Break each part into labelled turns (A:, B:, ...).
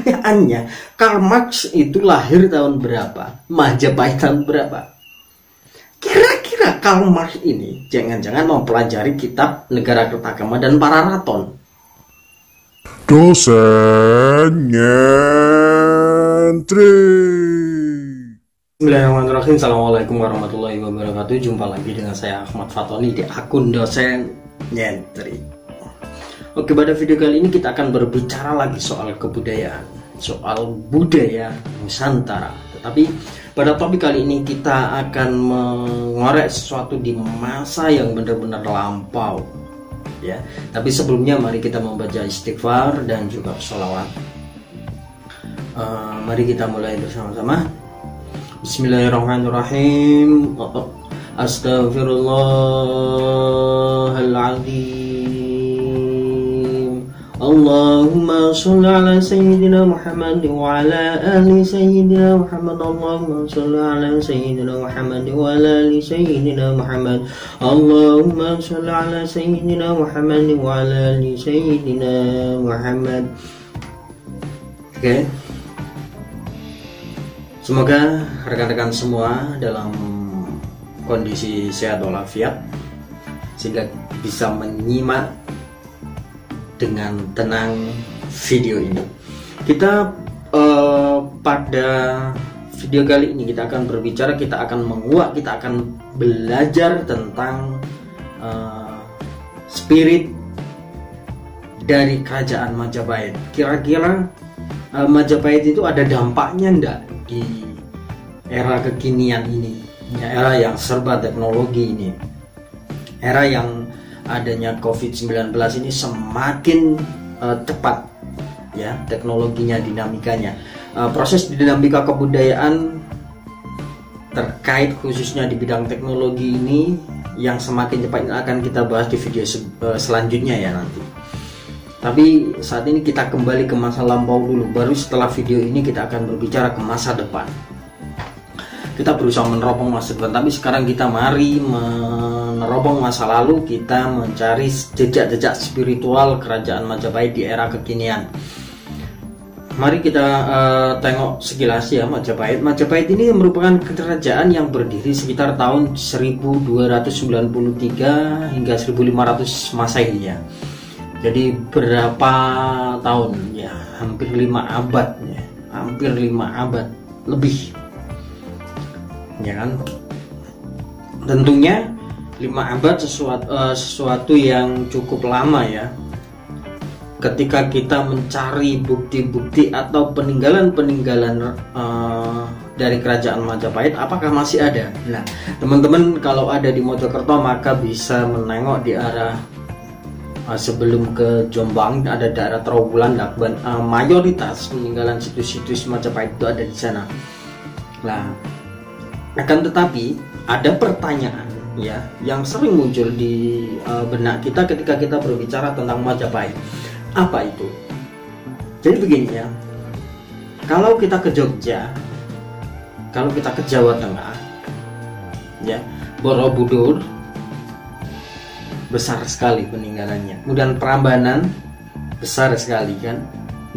A: Pertanyaannya, Karl Marx itu lahir tahun berapa? Majapahit tahun berapa? Kira-kira Karl Marx ini jangan-jangan mempelajari kitab Negara Kertagama dan Pararaton.
B: Dosen nyentrik.
A: Bismillahirrahmanirrahim. Assalamualaikum warahmatullahi wabarakatuh. Jumpa lagi dengan saya Ahmad Fatoni di akun Dosen Nyentrik. Oke, pada video kali ini kita akan berbicara lagi soal kebudayaan, soal budaya Nusantara. Tetapi pada topik kali ini kita akan mengorek sesuatu di masa yang benar-benar lampau. Ya, tapi sebelumnya mari kita membaca istighfar dan juga sholawat. Mari kita mulai bersama-sama. Bismillahirrahmanirrahim. Astaghfirullahaladzim. Allahumma sholli ala sayyidina Muhammad wa ala ali sayyidina Muhammad. Allahumma sholli ala sayyidina Muhammad wa ala ali sayyidina Muhammad. Allahumma sholli ala sayyidina Muhammad wa ala ali sayyidina Muhammad. Oke. Semoga rekan-rekan semua dalam kondisi sehat walafiat sehingga bisa menyimak dengan tenang video ini. Kita pada video kali ini kita akan berbicara, kita akan menguak, kita akan belajar tentang spirit dari kerajaan Majapahit. Kira-kira Majapahit itu ada dampaknya enggak di era kekinian ini, era yang serba teknologi ini, era yang adanya COVID-19 ini semakin cepat ya teknologinya, dinamikanya. Proses dinamika kebudayaan terkait khususnya di bidang teknologi ini yang semakin cepat akan kita bahas di video selanjutnya ya nanti. Tapi saat ini kita kembali ke masa lampau dulu, baru setelah video ini kita akan berbicara ke masa depan. Kita berusaha meneropong masa depan, tapi sekarang kita mari meneropong masa lalu, kita mencari jejak-jejak spiritual kerajaan Majapahit di era kekinian. Mari kita tengok sekilas ya Majapahit. Majapahit ini merupakan kerajaan yang berdiri sekitar tahun 1293 hingga 1500 Masehi ya. Jadi berapa tahun ya? Hampir 5 abad ya. Hampir 5 abad lebih. Ya kan? Tentunya 5 abad sesuatu yang cukup lama ya. Ketika kita mencari bukti-bukti atau peninggalan-peninggalan dari kerajaan Majapahit, apakah masih ada? Nah, teman-teman kalau ada di Mojokerto maka bisa menengok di arah sebelum ke Jombang, ada daerah Trawulan, Dakban, mayoritas peninggalan situs-situs Majapahit itu ada di sana. Nah, akan tetapi ada pertanyaan ya yang sering muncul di benak kita ketika kita berbicara tentang Majapahit. Apa itu? Jadi begini ya, kalau kita ke Jogja, kalau kita ke Jawa Tengah ya, Borobudur besar sekali peninggalannya, kemudian Prambanan besar sekali kan.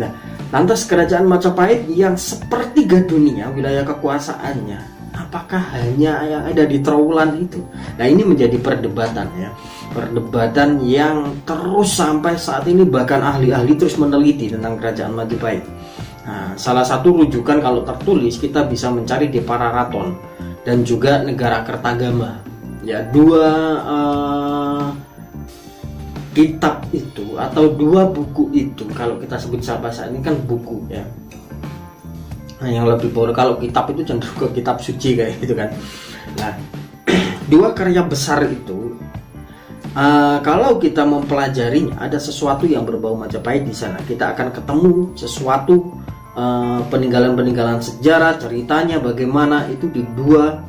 A: Nah, lantas kerajaan Majapahit yang sepertiga dunia wilayah kekuasaannya, apakah hanya yang ada di Trawulan itu? Nah, ini menjadi perdebatan ya, perdebatan yang terus sampai saat ini, bahkan ahli-ahli terus meneliti tentang kerajaan Majapahit. Nah, salah satu rujukan kalau tertulis kita bisa mencari di Pararaton dan juga Negara Kertagama ya, dua kitab itu atau dua buku itu, kalau kita sebut bahasa ini kan buku ya. Nah, yang lebih boros, kalau kitab itu cenderung ke kitab suci kayak gitu kan. Nah, dua karya besar itu kalau kita mempelajarinya, ada sesuatu yang berbau Majapahit di sana. Kita akan ketemu sesuatu peninggalan-peninggalan sejarah, ceritanya bagaimana itu di dua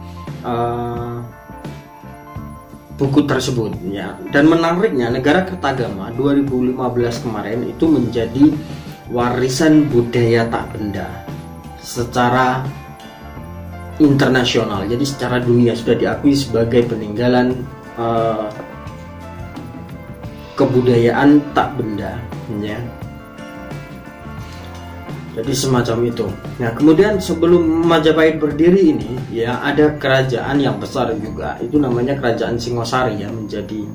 A: buku tersebut ya. Dan menariknya, Negara Kertagama 2015 kemarin itu menjadi warisan budaya tak benda secara internasional. Jadi secara dunia sudah diakui sebagai peninggalan kebudayaan tak benda ya. Jadi semacam itu. Nah, kemudian sebelum Majapahit berdiri ini, ya ada kerajaan yang besar juga. Itu namanya Kerajaan Singosari, ya, menjadi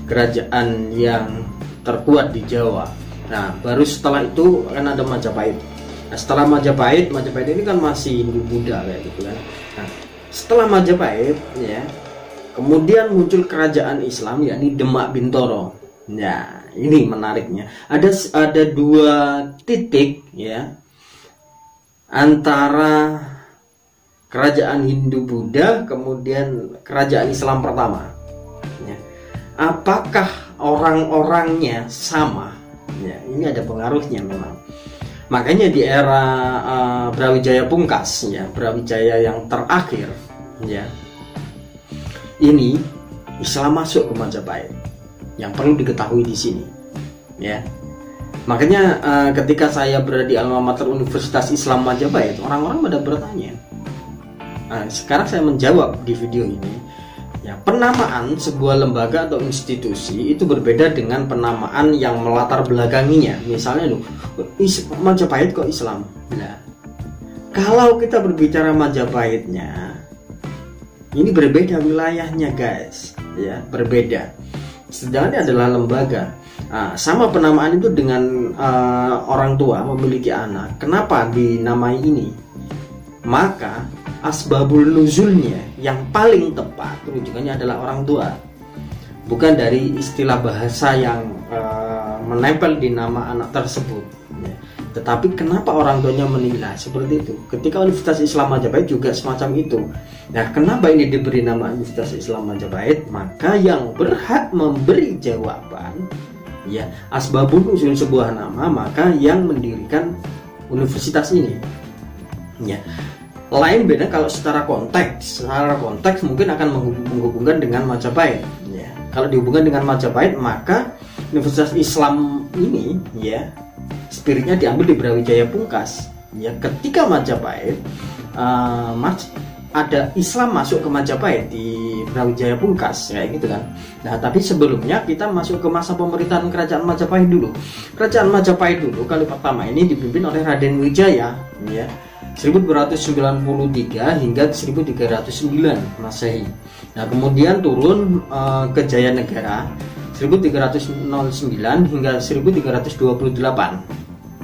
A: kerajaan yang terkuat di Jawa. Nah, baru setelah itu kan ada Majapahit. Nah, setelah Majapahit ini kan masih Hindu-Buddha kayak gitu kan. Nah, setelah Majapahit, ya, kemudian muncul kerajaan Islam, yakni Demak Bintoro. Nah, ini menariknya. Ada dua titik, ya, antara kerajaan Hindu-Buddha kemudian kerajaan Islam pertama. Ya. Apakah orang-orangnya sama? Ya, ini ada pengaruhnya memang. Makanya di era Brawijaya Pungkas, ya, Brawijaya yang terakhir, ya, ini Islam masuk ke Majapahit. Yang perlu diketahui di sini, ya. Makanya ketika saya berada di alma mater Universitas Islam Majapahit, orang-orang pada bertanya. Nah, sekarang saya menjawab di video ini. Ya, penamaan sebuah lembaga atau institusi itu berbeda dengan penamaan yang melatar belakanginya. Misalnya Majapahit kok Islam. Nah, kalau kita berbicara Majapahitnya, ini berbeda wilayahnya, guys. Ya, berbeda. Sedangkan adalah lembaga. Sama penamaan itu dengan orang tua memiliki anak. Kenapa dinamai ini? Maka asbabul nuzulnya yang paling tepat rujukannya adalah orang tua, bukan dari istilah bahasa yang menempel di nama anak tersebut, ya. Tetapi kenapa orang tuanya menilai seperti itu? Ketika Universitas Islam Majapahit juga semacam itu. Nah, kenapa ini diberi nama Universitas Islam Majapahit? Maka yang berhak memberi jawaban, ya, asbabun nuzul sebuah nama, maka yang mendirikan universitas ini, ya. Lain beda kalau secara konteks mungkin akan menghubungkan dengan Majapahit, ya. Kalau dihubungkan dengan Majapahit, maka Universitas Islam ini, ya, spiritnya diambil di Brawijaya Pungkas, ya. Ketika Majapahit ada Islam masuk ke Majapahit di Brawijaya Pungkas, kayak gitu kan. Nah, tapi sebelumnya kita masuk ke masa pemerintahan Kerajaan Majapahit dulu. Kerajaan Majapahit dulu kali pertama ini dipimpin oleh Raden Wijaya, ya, 1293 hingga 1309 Masehi. Nah, kemudian turun ke Jayanegara 1309 hingga 1328.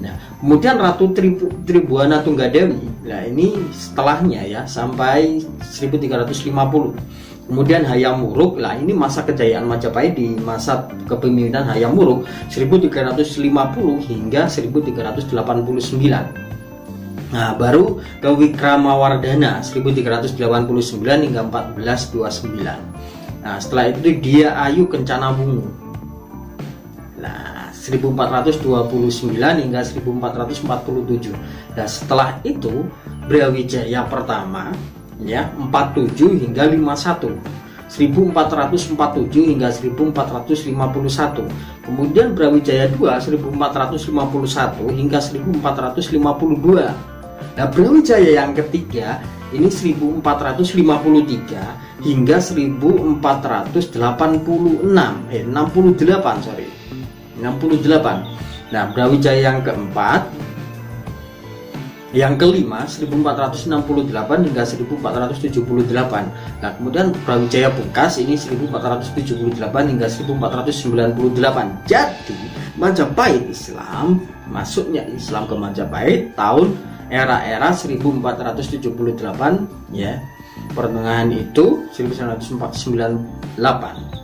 A: Nah, kemudian Ratu Tribuana Tunggadewi. Nah, ini setelahnya, ya, sampai 1350. Kemudian Hayam Wuruk. Nah, ini masa kejayaan Majapahit di masa kepemimpinan Hayam Wuruk 1350 hingga 1389. Nah, baru ke Wikramawardhana 1389 hingga 1429. Nah, setelah itu dia Ayu Kencana Wungu. Nah, 1429 hingga 1447. Nah, setelah itu Brawijaya pertama, ya, 47 hingga 51. 1447 hingga 1451. Kemudian Brawijaya II 1451 hingga 1452. Nah, Brawijaya yang ketiga ini 1453 hingga 68. Nah, Brawijaya yang keempat, yang kelima 1468 hingga 1478. Nah, kemudian Brawijaya Pungkas ini 1478 hingga 1498. Jadi Majapahit Islam, masuknya Islam ke Majapahit tahun era 1478, ya. Pertengahan itu 1998.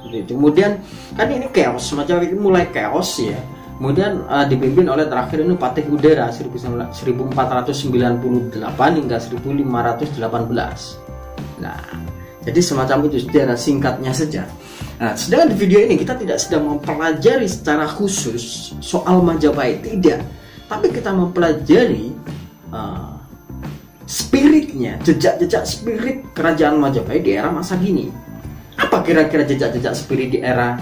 A: Kemudian kan ini chaos, Majapahit itu mulai chaos, ya. Kemudian dipimpin oleh terakhir ini Patih Udara 1498 hingga 1518. Nah, jadi semacam itu sejarah singkatnya saja. Nah, sedangkan di video ini kita tidak sedang mempelajari secara khusus soal Majapahit, tidak. Tapi kita mempelajari spiritnya, jejak-jejak spirit kerajaan Majapahit di era masa kini. Apa kira-kira jejak-jejak spirit di era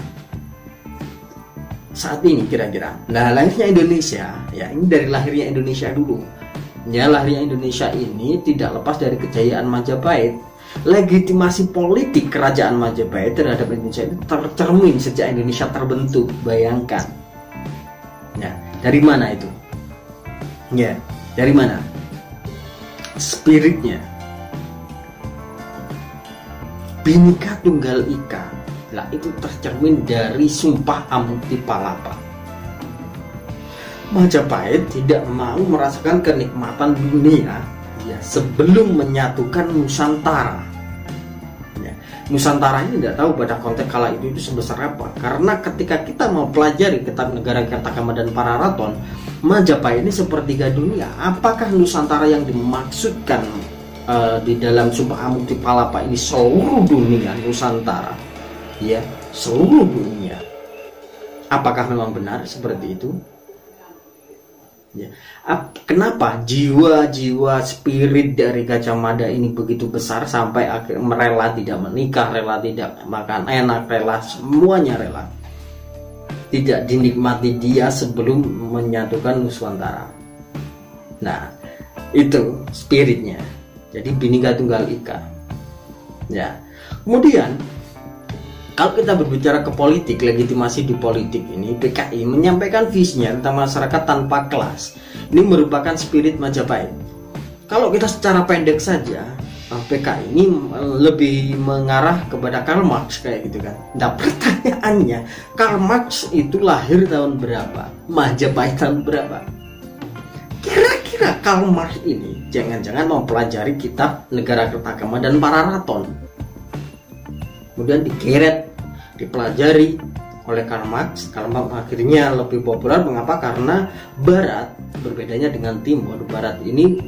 A: saat ini kira-kira? Nah, lahirnya Indonesia, ya, ini dari lahirnya Indonesia dulu. Ya, lahirnya Indonesia ini tidak lepas dari kejayaan Majapahit. Legitimasi politik kerajaan Majapahit terhadap Indonesia itu tercermin sejak Indonesia terbentuk. Bayangkan. Nah, dari mana itu? Ya, Dari mana? Spiritnya. Bhinneka Tunggal Ika lah itu tercermin dari Sumpah Amukti Palapa. Majapahit tidak mau merasakan kenikmatan dunia ya, sebelum menyatukan Nusantara. Ya, Nusantara ini tidak tahu pada konteks kala itu sebesar apa. Karena ketika kita mau pelajari kitab Negara Kertagama dan Pararaton, Majapahit ini sepertiga dunia. Apakah Nusantara yang dimaksudkan di dalam Sumpah Amukti Palapa ini seluruh dunia Nusantara? Ya, seluruh dunia. Apakah memang benar seperti itu? Ya. Kenapa jiwa-jiwa spirit dari Gajah Mada ini begitu besar sampai akhirnya rela tidak menikah, rela tidak makan enak, rela semuanya rela, tidak dinikmati dia sebelum menyatukan Nusantara. Nah, itu spiritnya. Jadi Bhinneka Tunggal Ika. Ya. Kemudian kalau kita berbicara ke politik, legitimasi di politik ini, PKI menyampaikan visinya tentang masyarakat tanpa kelas. Ini merupakan spirit Majapahit. Kalau kita secara pendek saja, PKI ini lebih mengarah kepada Karl Marx kayak gitu kan. Nah, pertanyaannya, Karl Marx itu lahir tahun berapa? Majapahit tahun berapa? Kira-kira Karl Marx ini jangan-jangan mempelajari kitab Negara Kertagama dan Pararaton, kemudian digeret, dipelajari oleh Karl Marx. Karl Marx akhirnya lebih populer. Mengapa? Karena Barat, berbedanya dengan Timur, Barat ini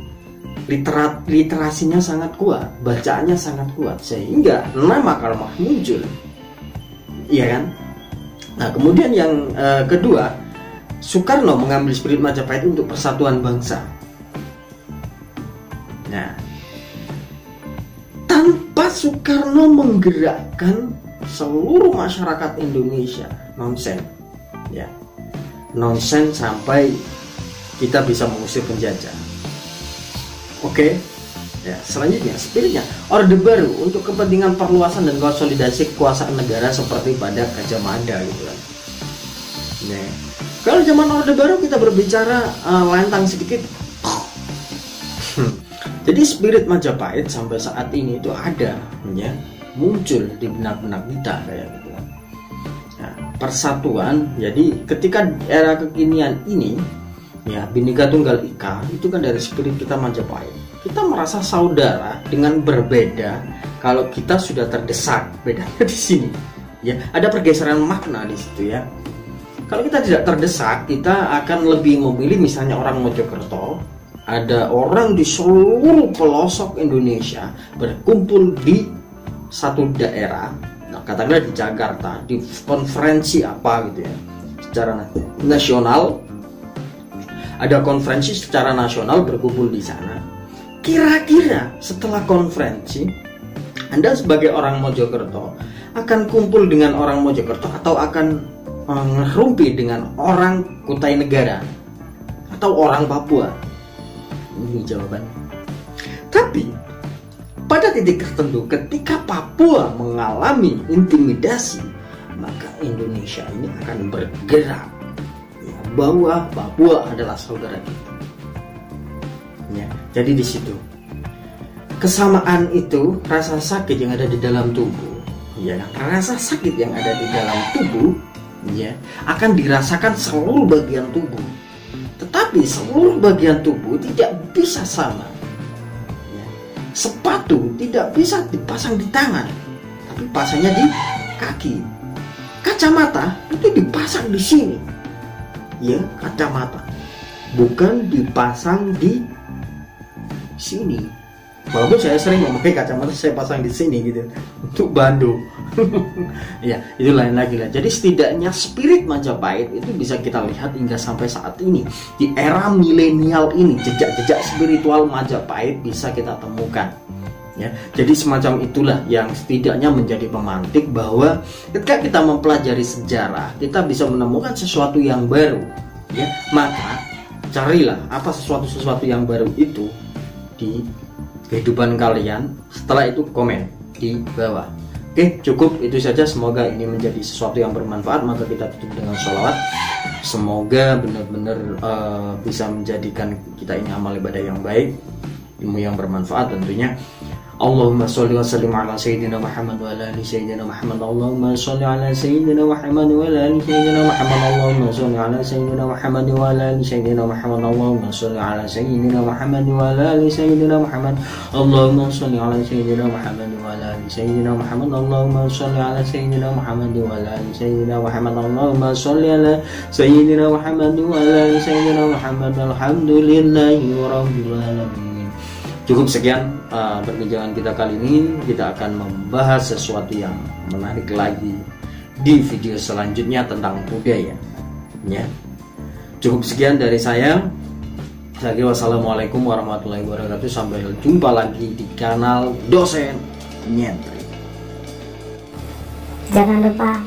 A: literasinya sangat kuat, bacaannya sangat kuat, sehingga nama Karl Marx muncul. Iya kan? Nah, kemudian yang kedua, Soekarno mengambil spirit Majapahit untuk persatuan bangsa. Nah, tanpa Soekarno menggerakkan seluruh masyarakat Indonesia, nonsen, ya, nonsen sampai kita bisa mengusir penjajah. Oke, ya, selanjutnya spiritnya Orde Baru untuk kepentingan perluasan dan konsolidasi kekuasaan negara seperti pada Gajah Mada gitu kan. Nah, kalau zaman Orde Baru kita berbicara lantang sedikit. Jadi spirit Majapahit sampai saat ini itu ada, ya, muncul di benak-benak kita kayak gitu. Nah, persatuan. Jadi ketika era kekinian ini, ya, Bhinneka Tunggal Ika itu kan dari spirit kita Majapahit. Kita merasa saudara dengan berbeda kalau kita sudah terdesak. Bedanya di sini, ya, ada pergeseran makna di situ ya. Kalau kita tidak terdesak, kita akan lebih memilih misalnya orang Mojokerto. Ada orang di seluruh pelosok Indonesia berkumpul di satu daerah, nah, katakanlah di Jakarta, di konferensi apa gitu ya, secara nasional. Ada konferensi secara nasional berkumpul di sana. Kira-kira setelah konferensi, Anda sebagai orang Mojokerto akan kumpul dengan orang Mojokerto atau akan ngerumpi dengan orang Kutai Negara atau orang Papua? Ini jawabannya. Tapi pada titik tertentu ketika Papua mengalami intimidasi, maka Indonesia ini akan bergerak, ya, bahwa Papua adalah saudara kita. Ya, jadi di situ kesamaan itu, rasa sakit yang ada di dalam tubuh, ya, rasa sakit yang ada di dalam tubuh, ya, akan dirasakan seluruh bagian tubuh. Tetapi seluruh bagian tubuh tidak bisa sama. Ya. Sepatu tidak bisa dipasang di tangan, tapi pasangnya di kaki. Kacamata itu dipasang di sini, ya, kacamata, bukan dipasang di sini. Walaupun saya sering memakai kacamata, saya pasang di sini gitu untuk bandu. Ya, itu lain lagi lah. Jadi setidaknya spirit Majapahit itu bisa kita lihat hingga sampai saat ini. Di era milenial ini, jejak-jejak spiritual Majapahit bisa kita temukan. Ya, jadi semacam itulah yang setidaknya menjadi pemantik bahwa ketika kita mempelajari sejarah, kita bisa menemukan sesuatu yang baru. Ya, maka carilah apa sesuatu yang baru itu di kehidupan kalian. Setelah itu komen di bawah. Oke, cukup itu saja. Semoga ini menjadi sesuatu yang bermanfaat. Maka kita tutup dengan sholawat. Semoga benar-benar bisa menjadikan kita ini amal ibadah yang baik, ilmu yang bermanfaat tentunya. Allahumma sholli wa sallim ala sayyidina Muhammad wa ala ali sayyidina Muhammad. Allahumma sholli ala sayyidina Muhammad wa ala ali sayyidina Muhammad. Allahumma sholli ala sayyidina Muhammad wa ala ali sayyidina Muhammad. Allahumma sholli ala sayyidina Muhammad wa ala ali sayyidina Muhammad. Allahumma sholli ala sayyidina Muhammad wa ala ali sayyidina Muhammad. Allahumma sholli ala sayyidina Muhammad wa ala ali sayyidina Muhammad. Allahumma sholli ala sayyidina Muhammad wa ala ali sayyidina Muhammad. Alhamdulillahi rabbil alamin. Cukup sekian perbincangan kita kali ini. Kita akan membahas sesuatu yang menarik lagi di video selanjutnya tentang budaya. Ya. Cukup sekian dari saya. Wassalamualaikum warahmatullahi wabarakatuh. Sampai jumpa lagi di kanal Dosen Nyentrik.
B: Jangan lupa